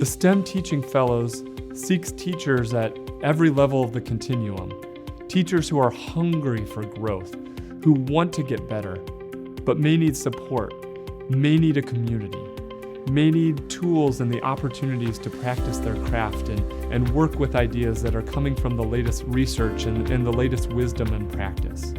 The STEM Teaching Fellows seeks teachers at every level of the continuum, teachers who are hungry for growth, who want to get better, but may need support, may need a community, may need tools and the opportunities to practice their craft and work with ideas that are coming from the latest research and the latest wisdom and practice.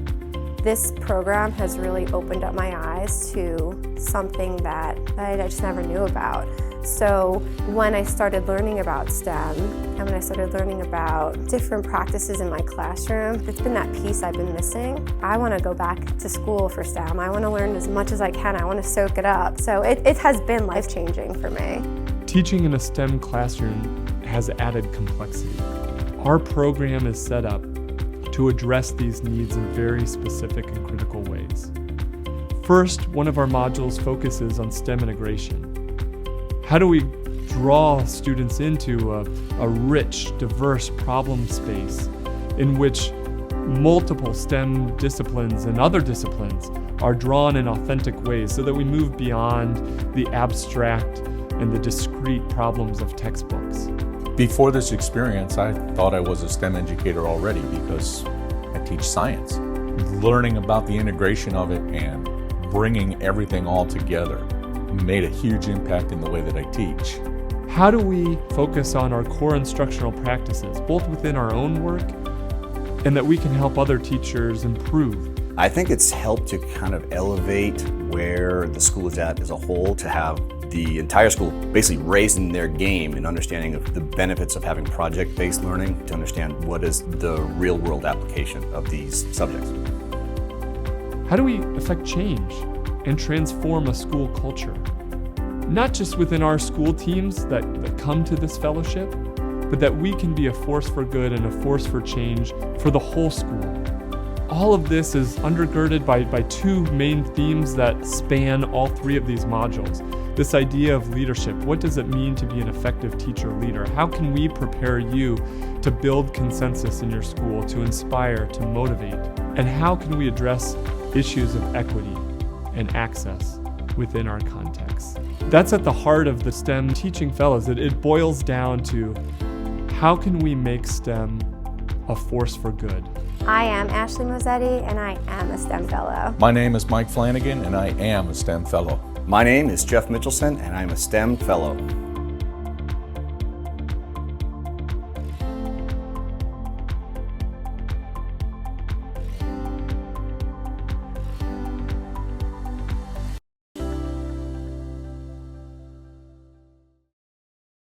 This program has really opened up my eyes to something that I just never knew about. So when I started learning about STEM and when I started learning about different practices in my classroom, it's been that piece I've been missing. I want to go back to school for STEM. I want to learn as much as I can. I want to soak it up. So it has been life-changing for me. Teaching in a STEM classroom has added complexity. Our program is set up to address these needs in very specific and critical ways. First, one of our modules focuses on STEM integration. How do we draw students into a rich, diverse problem space in which multiple STEM disciplines and other disciplines are drawn in authentic ways so that we move beyond the abstract and the discrete problems of textbooks? Before this experience, I thought I was a STEM educator already because I teach science. Learning about the integration of it and bringing everything all together made a huge impact in the way that I teach. How do we focus on our core instructional practices, both within our own work and that we can help other teachers improve? I think it's helped to kind of elevate where the school is at as a whole, to have the entire school basically raising their game and understanding of the benefits of having project-based learning, to understand what is the real-world application of these subjects. How do we affect change and transform a school culture? Not just within our school teams that come to this fellowship, but that we can be a force for good and a force for change for the whole school. All of this is undergirded by two main themes that span all three of these modules. This idea of leadership. What does it mean to be an effective teacher leader? How can we prepare you to build consensus in your school, to inspire, to motivate? And how can we address issues of equity and access within our context? That's at the heart of the STEM Teaching Fellows. It boils down to how can we make STEM a force for good? I am Ashley Mosetti, and I am a STEM Fellow. My name is Mike Flanagan, and I am a STEM Fellow. My name is Jeff Mitchelson, and I'm a STEM Fellow.